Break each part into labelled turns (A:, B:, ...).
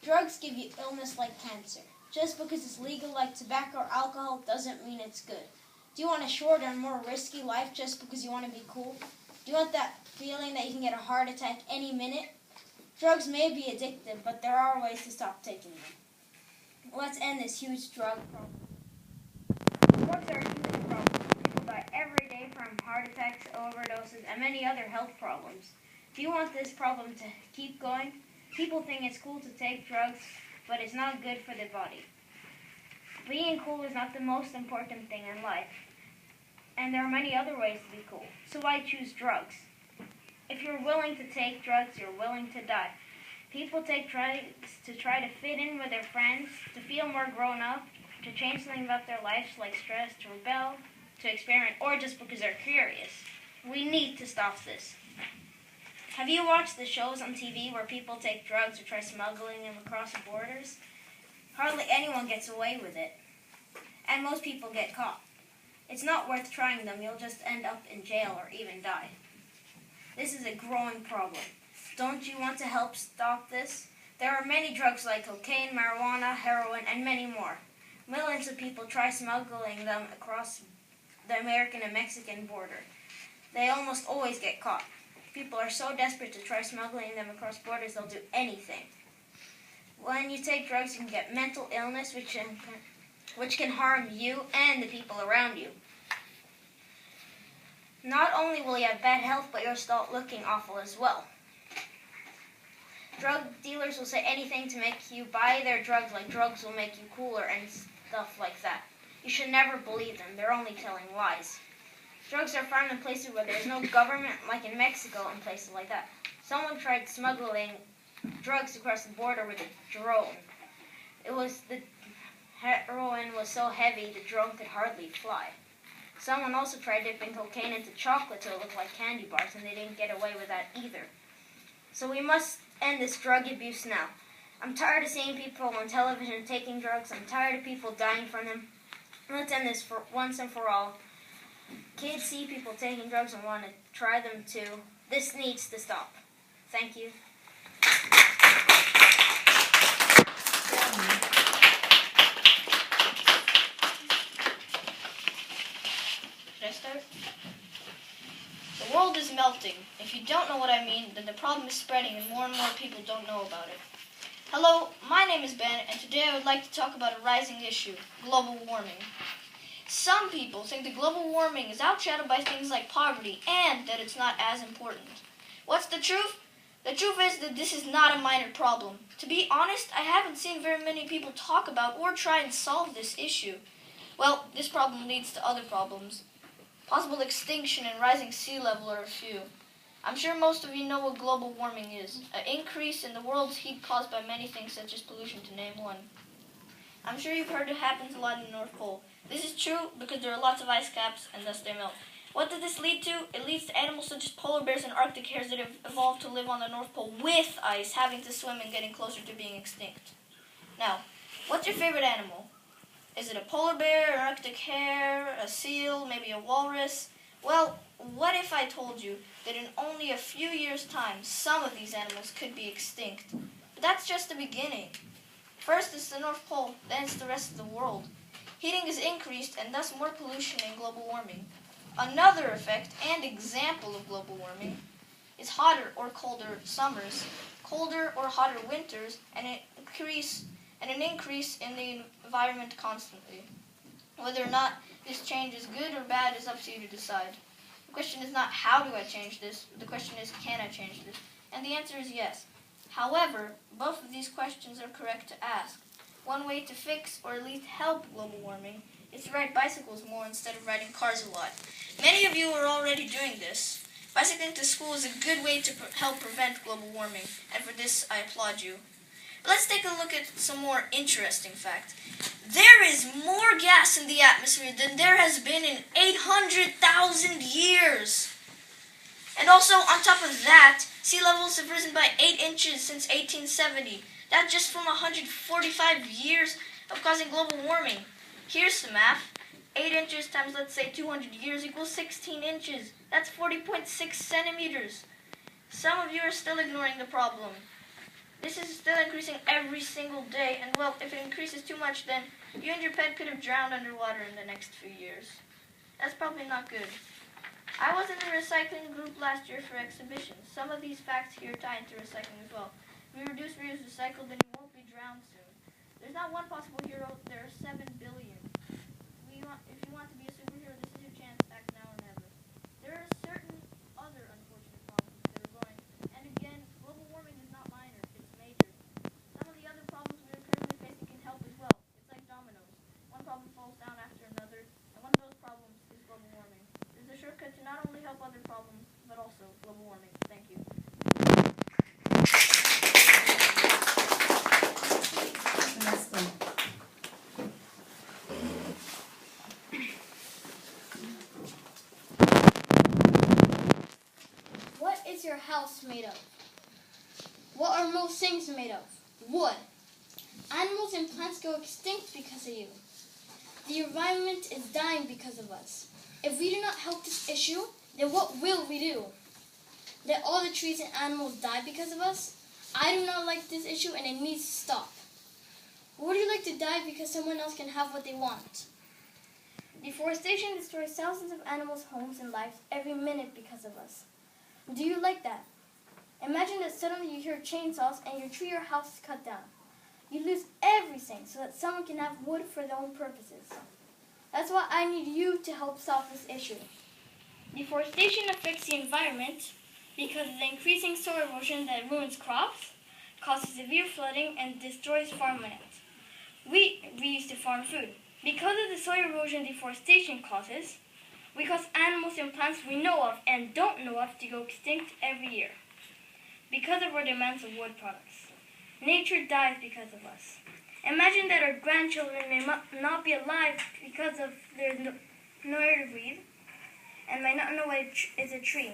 A: Drugs give you illness like cancer. Just because it's legal like tobacco or alcohol doesn't mean it's good. Do you want a shorter and more risky life just because you want to be cool? Do you want that feeling that you can get a heart attack any minute? Drugs may be addictive, but there are ways to stop taking them. Let's end this huge drug problem. Drugs are a huge problem. People die every day from heart attacks, overdoses, and many other health problems. Do you want this problem to keep going? People think it's cool to take drugs, but it's not good for the body. Being cool is not the most important thing in life, and there are many other ways to be cool. So why choose drugs? If you're willing to take drugs, you're willing to die. People take drugs to try to fit in with their friends, to feel more grown up, to change something about their lives like stress, to rebel, to experiment, or just because they're curious. We need to stop this. Have you watched the shows on TV where people take drugs or try smuggling them across borders? Hardly anyone gets away with it, and most people get caught. It's not worth trying them. You'll just end up in jail or even die. This is a growing problem. Don't you want to help stop this? There are many drugs like cocaine, marijuana, heroin, and many more. Millions of people try smuggling them across the American and Mexican border. They almost always get caught. People are so desperate to try smuggling them across borders, they'll do anything. When you take drugs, you can get mental illness, which can harm you and the people around you. Not only will you have bad health, but you'll start looking awful as well. Drug dealers will say anything to make you buy their drugs, like drugs will make you cooler and stuff like that. You should never believe them. They're only telling lies. Drugs are found in places where there's no government, like in Mexico and places like that. Someone tried smuggling drugs across the border with a drone. The heroin was so heavy the drone could hardly fly. Someone also tried dipping cocaine into chocolate so it looked like candy bars, and they didn't get away with that either. So we must end this drug abuse now. I'm tired of seeing people on television taking drugs. I'm tired of people dying from them. Let's end this for once and for all. Kids see people taking drugs and want to try them too. This needs to stop. Thank you.
B: Should I start? The world is melting. If you don't know what I mean, then the problem is spreading and more people don't know about it. Hello, my name is Ben, and today I would like to talk about a rising issue, global warming. Some people think that global warming is outshadowed by things like poverty and that it's not as important. What's the truth? The truth is that this is not a minor problem. To be honest, I haven't seen very many people talk about or try and solve this issue. Well, this problem leads to other problems. Possible extinction and rising sea level are a few. I'm sure most of you know what global warming is, an increase in the world's heat caused by many things such as pollution, to name one. I'm sure you've heard it happens a lot in the North Pole. This is true because there are lots of ice caps and thus they melt. What does this lead to? It leads to animals such as polar bears and Arctic hares that have evolved to live on the North Pole with ice, having to swim and getting closer to being extinct. Now, what's your favorite animal? Is it a polar bear, an Arctic hare, a seal, maybe a walrus? Well, what if I told you that in only a few years' time, some of these animals could be extinct? But that's just the beginning. First it's the North Pole, then it's the rest of the world. Heating is increased and thus more pollution and global warming. Another effect and example of global warming is hotter or colder summers, colder or hotter winters, and an increase in the environment constantly. Whether or not this change is good or bad is up to you to decide. The question is not how do I change this, the question is can I change this? And the answer is yes. However, both of these questions are correct to ask. One way to fix or at least help global warming is to ride bicycles more instead of riding cars a lot. Many of you are already doing this. Bicycling to school is a good way to help prevent global warming, and for this I applaud you. But let's take a look at some more interesting facts. There is more gas in the atmosphere than there has been in 800,000 years. And also, on top of that, sea levels have risen by 8 inches since 1870. That's just from 145 years of causing global warming. Here's the math. 8 inches times, let's say, 200 years equals 16 inches. That's 40.6 centimeters. Some of you are still ignoring the problem. This is still increasing every single day, and well, if it increases too much, then you and your pet could have drowned underwater in the next few years. That's probably not good. I was in a recycling group last year for exhibitions. Some of these facts here tie into recycling as well. If you reduce, reuse, recycle, then you won't be drowned soon. There's not one possible hero, there are 7 billion. If you want to be a superhero, this is your chance. Act now or never. There are certain other unfortunate problems that are growing, and again, global warming is not minor, it's major. Some of the other problems we are currently facing can help as well. It's like dominoes. One problem falls down after another, and one of those problems is global warming. There's a shortcut to not only help other problems, but also global warming. Thank you.
C: Ernesto.
D: What is your house made of? What are most things made of? Wood. Animals and plants go extinct because of you. The environment is dying because of us. If we do not help this issue, then what will we do? Let all the trees and animals die because of us? I do not like this issue and it needs to stop. Would you like to die because someone else can have what they want? Deforestation destroys thousands of animals' homes and lives every minute because of us. Do you like that? Imagine that suddenly you hear chainsaws and your tree or house is cut down. You lose everything so that someone can have wood for their own purposes. That's why I need you to help solve this issue. Deforestation affects the environment because of the increasing soil erosion that ruins crops, causes severe flooding, and destroys farmland. We used to farm food. Because of the soil erosion deforestation causes, we cause animals and plants we know of and don't know of to go extinct every year because of our demands of wood products. Nature dies because of us. Imagine that our grandchildren may not be alive because of their no air to breathe and might not know what is a tree.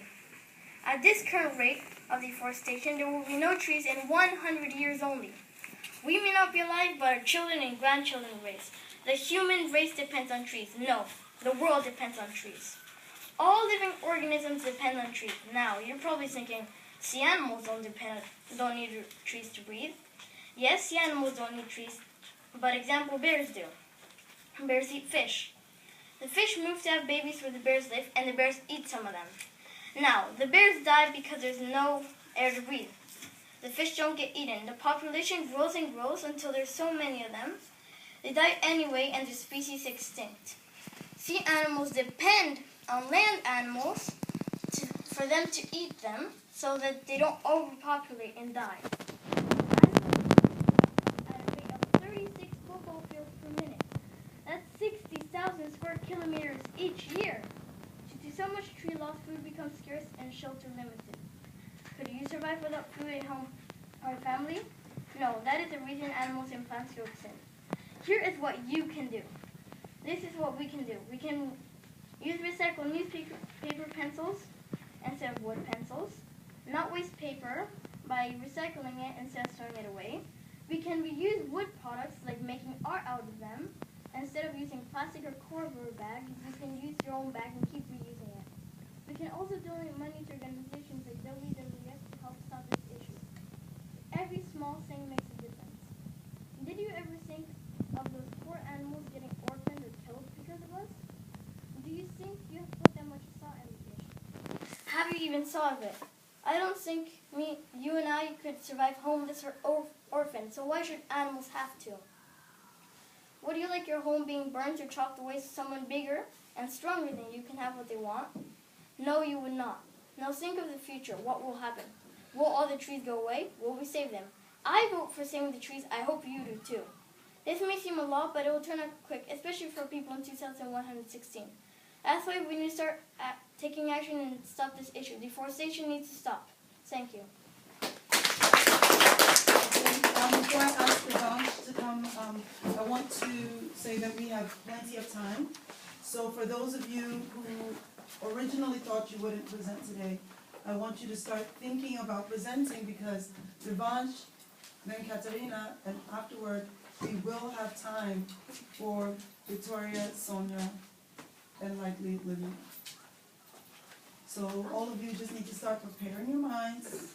D: At this current rate of deforestation, there will be no trees in 100 years only. We may not be alive, but our children and grandchildren race. The human race depends on trees. No, the world depends on trees. All living organisms depend on trees. Now, you're probably thinking, sea animals don't need trees to breathe. Yes, sea animals don't need trees, but example, bears do. Bears eat fish. The fish move to have babies where the bears live, and the bears eat some of them. Now, the bears die because there's no air to breathe. The fish don't get eaten. The population grows and grows until there's so many of them. They die anyway, and the species extinct. Sea animals depend on land animals for them to eat them so that they don't overpopulate and die. At a rate of 36 football fields per minute. That's 60,000 square kilometers each year. Due to so much tree loss, food becomes scarce and shelter limited. Could you survive without food at home or family? No, that is the reason animals and plants go extinct. Here is what you can do. This is what we can do. We can use recycled newspaper pencils instead of wood pencils. Not waste paper by recycling it instead of throwing it away. We can reuse wood products like making art out of them. Instead of using plastic or cardboard bags, you can use your own bag and keep reusing it. We can also donate money to organizations like WWF to help stop this issue. Every small thing makes a difference. Did you ever think of those poor animals getting orphaned or killed because of us? Do you think you have put that much thought in the issue? Have you even thought of it? I don't think you and I could survive homeless or orphaned, so why should animals have to? Would you like your home being burned or chopped away so someone bigger and stronger than you can have what they want? No, you would not. Now think of the future. What will happen? Will all the trees go away? Will we save them? I vote for saving the trees. I hope you do too. This may seem a lot, but it will turn out quick, especially for people in 2116. That's why we need to start taking action and stop this issue. Deforestation needs to stop. Thank you.
C: Before I ask Yvonne to come, I want to say that we have plenty of time. So for those of you who originally thought you wouldn't present today, I want you to start thinking about presenting because Revanche, then Katerina, and afterward we will have time for Victoria, Sonia, and likely Livia. So all of you just need to start preparing your minds